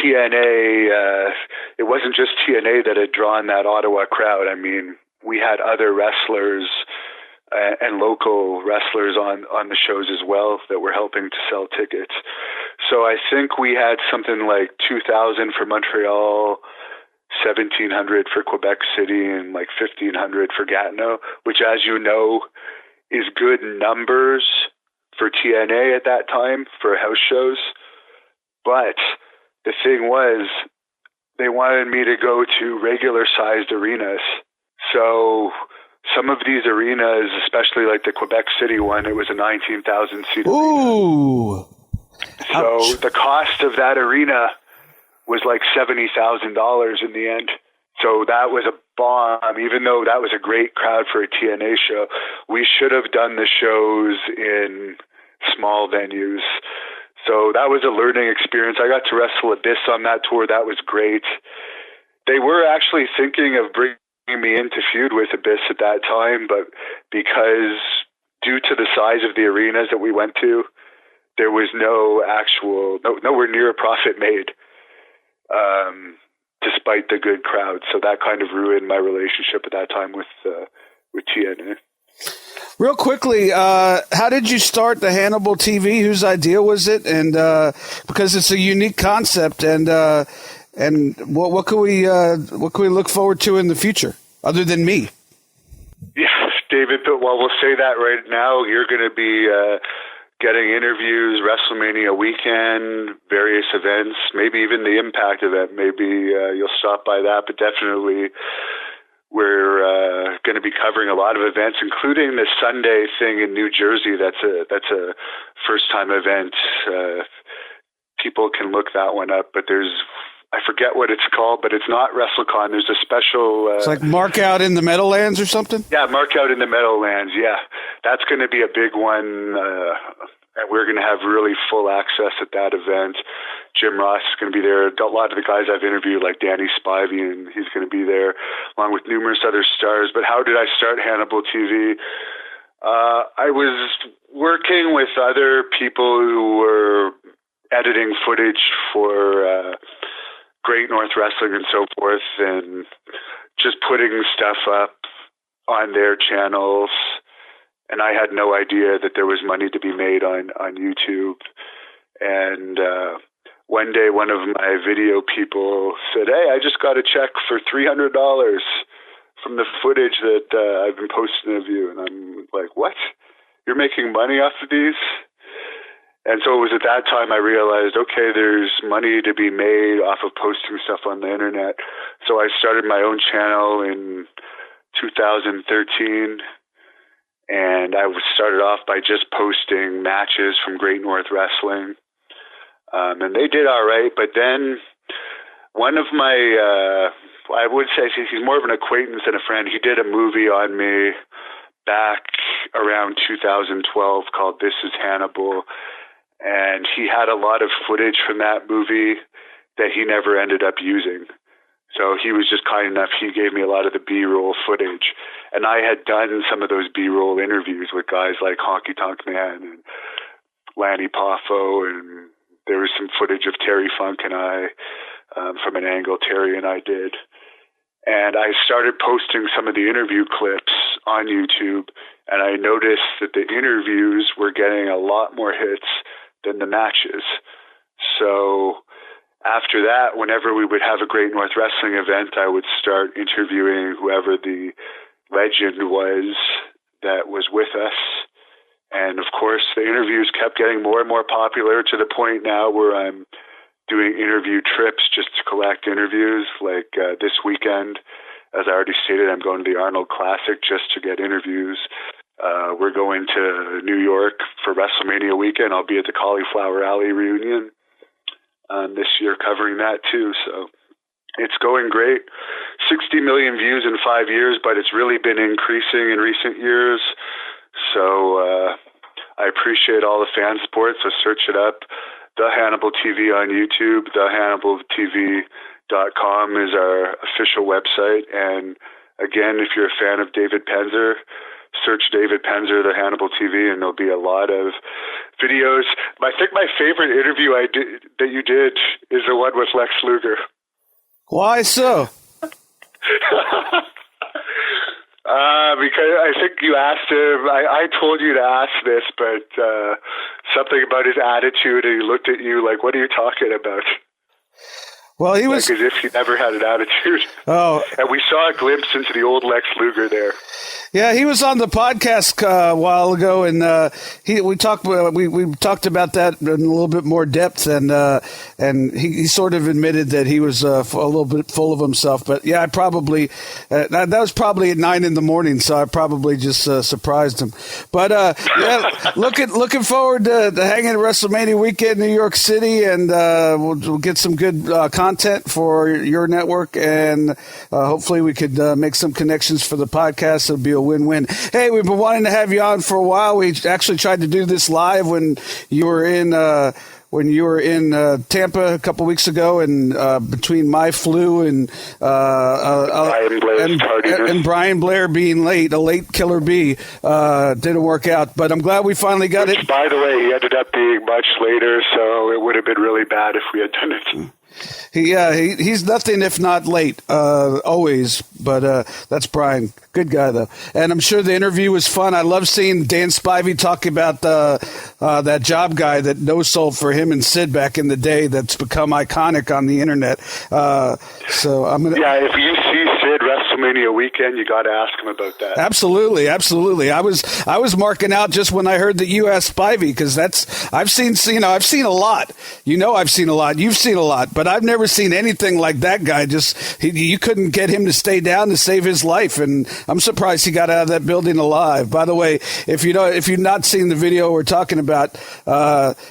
TNA, it wasn't just TNA that had drawn that Ottawa crowd. I mean, we had other wrestlers and local wrestlers on the shows as well that were helping to sell tickets. So I think we had something like 2,000 for Montreal, 1,700 for Quebec City, and like 1,500 for Gatineau, which, as you know, is good numbers for TNA at that time for house shows. But the thing was, they wanted me to go to regular-sized arenas. So some of these arenas, especially like the Quebec City one, it was a 19,000-seat arena. So ouch. The cost of that arena was like $70,000 in the end. So that was a bomb. Even though that was a great crowd for a TNA show, we should have done the shows in small venues. So that was a learning experience. I got to wrestle Abyss on that tour. That was great. They were actually thinking of bringing me in to feud with Abyss at that time, but because due to the size of the arenas that we went to, there was nowhere near a profit made, despite the good crowd. So that kind of ruined my relationship at that time with TNA. Real quickly, how did you start the Hannibal TV? Whose idea was it? And because it's a unique concept, and what can we look forward to in the future, other than me? Yeah, David. Well, we'll say that right now. You're going to be getting interviews, WrestleMania weekend, various events, maybe even the Impact event. Maybe you'll stop by that, but definitely. We're going to be covering a lot of events, including the Sunday thing in New Jersey. That's a first-time event. People can look that one up, but I forget what it's called, but it's not WrestleCon. There's a special... it's like Mark Out in the Meadowlands or something? Yeah, Mark Out in the Meadowlands, yeah. That's going to be a big one, and we're going to have really full access at that event. Jim Ross is going to be there. A lot of the guys I've interviewed, like Danny Spivey, and he's going to be there, along with numerous other stars. But how did I start Hannibal TV? I was working with other people who were editing footage for Great North Wrestling and so forth, and just putting stuff up on their channels, and I had no idea that there was money to be made on YouTube. And one day, one of my video people said, "Hey, I just got a check for $300 from the footage that I've been posting of you." And I'm like, "What? You're making money off of these?" And so it was at that time I realized, okay, there's money to be made off of posting stuff on the internet. So I started my own channel in 2013, and I started off by just posting matches from Great North Wrestling. And they did all right, but then one of my, I would say he's more of an acquaintance than a friend. He did a movie on me back around 2012 called This Is Hannibal. And he had a lot of footage from that movie that he never ended up using. So he was just kind enough. He gave me a lot of the B-roll footage. And I had done some of those B-roll interviews with guys like Honky Tonk Man and Lanny Poffo. And there was some footage of Terry Funk and I from an angle Terry and I did. And I started posting some of the interview clips on YouTube. And I noticed that the interviews were getting a lot more hits than the matches. So after that, whenever we would have a Great North Wrestling event, I would start interviewing whoever the legend was that was with us. And of course, the interviews kept getting more and more popular to the point now where I'm doing interview trips just to collect interviews. Like this weekend, as I already stated, I'm going to the Arnold Classic just to get interviews. We're going to New York for WrestleMania weekend. I'll be at the Cauliflower Alley reunion this year covering that too. So it's going great. 60 million views in 5 years, but it's really been increasing in recent years. So I appreciate all the fan support. So search it up. The Hannibal TV on YouTube. TheHannibalTV.com is our official website. And again, if you're a fan of David Penzer, search David Penzer, The Hannibal TV, and there'll be a lot of videos. I think my favorite interview that you did is the one with Lex Luger. Why so? Because I think you asked him, I told you to ask this, but something about his attitude, and he looked at you like, "What are you talking about?" Well, he was like as if he never had an attitude. Oh, and we saw a glimpse into the old Lex Luger there. Yeah, he was on the podcast a while ago, and we talked about that in a little bit more depth, and he sort of admitted that he was a little bit full of himself. But yeah, I probably that was probably at 9 a.m, so I probably just surprised him. But yeah, looking forward to hanging at WrestleMania weekend in New York City, and we'll get some good content for your network, and hopefully we could make some connections for the podcast. It'll be a win-win. Hey, we've been wanting to have you on for a while. We actually tried to do this live when you were in Tampa a couple weeks ago, and between my flu and Brian Blair being late, a late killer bee, didn't work out. But I'm glad we finally got it. By the way, he ended up being much later, so it would have been really bad if we had done it. He's nothing if not late, always. But that's Brian. Good guy, though. And I'm sure the interview was fun. I love seeing Dan Spivey talk about that job guy that no-sold for him and Sid back in the day that's become iconic on the internet. So I'm going to... Yeah, if you see Sid WrestleMania weekend, you got to ask him about that. Absolutely. I was marking out just when I heard that you asked Spivey, because I've seen a lot. I've seen a lot. You've seen a lot, but I've never seen anything like that guy. You couldn't get him to stay down to save his life, and I'm surprised he got out of that building alive. By the way, if you've not seen the video we're talking about,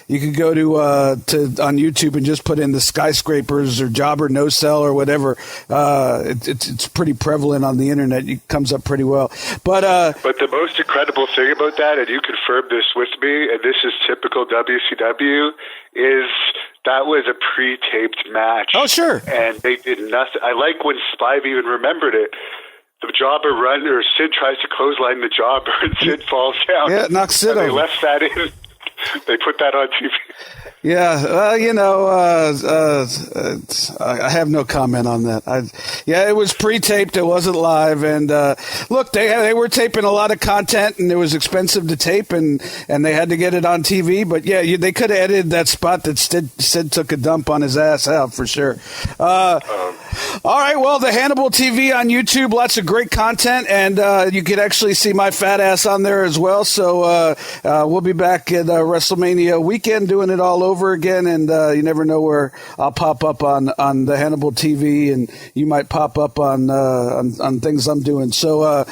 you could go to on YouTube and just put in the skyscrapers or jobber no sell or whatever. It's pretty prevalent on the internet. It comes up pretty well. But the most incredible thing about that, and you confirmed this with me, and this is typical WCW, is that was a pre-taped match. Oh, sure. And they did nothing. I like when Spivey even remembered it. The jobber Sid tries to clothesline the jobber, and Sid falls down. Yeah, knocks Sid over. They left that in. They put that on TV. Yeah, I have no comment on that. It was pre-taped. It wasn't live. And look, they were taping a lot of content, and it was expensive to tape, and they had to get it on TV. But yeah, they could have edited that spot that Sid took a dump on his ass out for sure. All right, well, the Hannibal TV on YouTube, lots of great content, and you can actually see my fat ass on there as well. So we'll be back at WrestleMania weekend doing it all over again, and you never know where I'll pop up on the Hannibal TV, and you might pop up on things I'm doing. So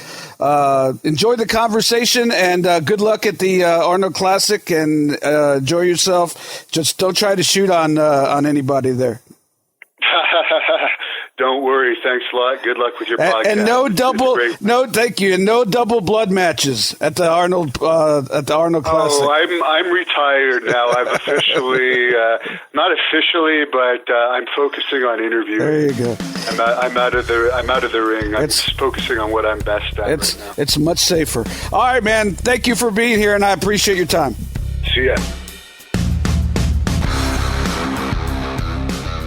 enjoy the conversation, and good luck at the Arnold Classic, and enjoy yourself. Just don't try to shoot on anybody there. Don't worry. Thanks a lot. Good luck with your podcast. And thank you. And no double blood matches at the Arnold Classic. Oh, I'm retired now. I've officially, not officially, but I'm focusing on interviewing. There you go. I'm out of the ring. I'm just focusing on what I'm best at right now. It's much safer. All right, man. Thank you for being here, and I appreciate your time. See ya.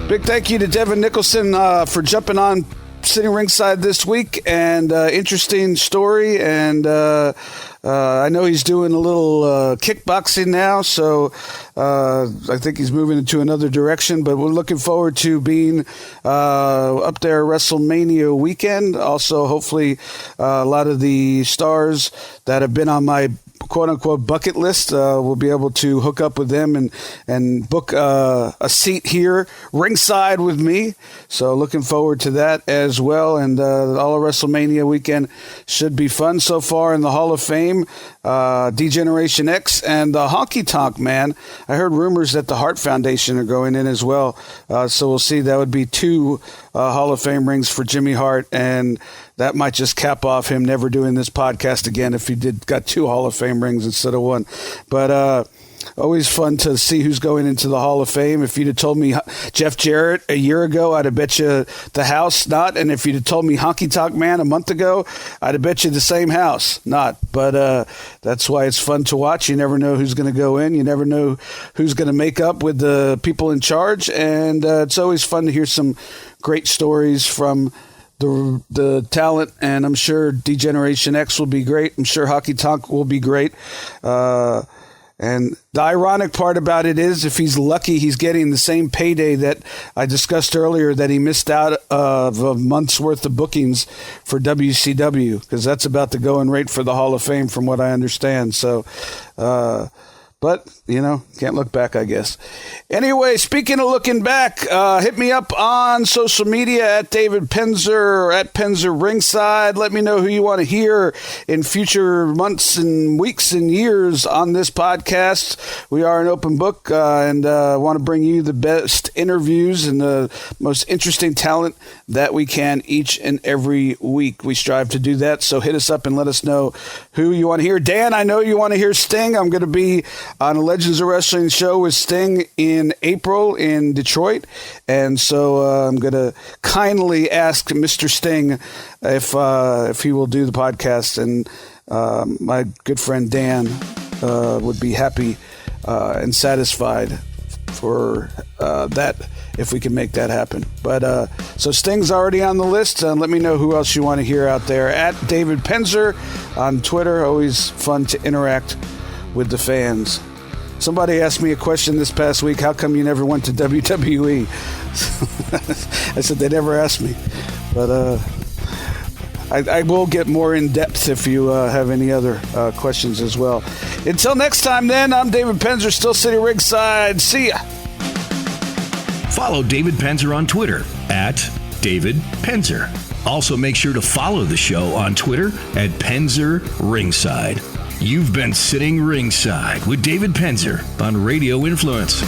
Big thank you to Devon Nicholson for jumping on sitting ringside this week, and interesting story. And I know he's doing a little kickboxing now, so I think he's moving into another direction. But we're looking forward to being up there WrestleMania weekend. Also, hopefully, a lot of the stars that have been on my quote-unquote bucket list, we'll be able to hook up with them and book a seat here ringside with me. So looking forward to that as well. And all of WrestleMania weekend should be fun so far. In the Hall of Fame, D-Generation X and the Honky Tonk Man. I heard rumors that the Hart Foundation are going in as well. So we'll see. That would be 2 Hall of Fame rings for Jimmy Hart, and that might just cap off him never doing this podcast again if he got 2 Hall of Fame rings instead of 1. But always fun to see who's going into the Hall of Fame. If you'd have told me Jeff Jarrett a year ago, I'd have bet you the house not. And if you'd have told me Honky Tonk Man a month ago, I'd have bet you the same house not. But that's why it's fun to watch. You never know who's going to go in. You never know who's going to make up with the people in charge. And it's always fun to hear some great stories from the talent, and I'm sure D-Generation X will be great. I'm sure Honky Tonk will be great. And the ironic part about it is, if he's lucky, he's getting the same payday that I discussed earlier that he missed out of a month's worth of bookings for WCW, because that's about the going rate for the Hall of Fame from what I understand. So, but, can't look back, I guess. Anyway, speaking of looking back, hit me up on social media at David Penzer or at Penzer Ringside. Let me know who you want to hear in future months and weeks and years on this podcast. We are an open book and want to bring you the best interviews and the most interesting talent that we can each and every week. We strive to do that, so hit us up and let us know who you want to hear. Dan, I know you want to hear Sting. I'm going to be on a Legends of Wrestling show with Sting in April in Detroit, and so I'm going to kindly ask Mr. Sting if he will do the podcast, and my good friend Dan would be happy and satisfied for that if we can make that happen. But so Sting's already on the list. Let me know who else you want to hear out there at David Penzer on Twitter. Always fun to interact with the fans. Somebody asked me a question this past week: how come you never went to WWE? I said they never asked me, but I will get more in depth if you have any other questions as well. Until next time, then, I'm David Penzer, still sitting ringside. See ya. Follow David Penzer on Twitter at David Penzer. Also, make sure to follow the show on Twitter at Penzer Ringside. You've been sitting ringside with David Penzer on Radio Influence.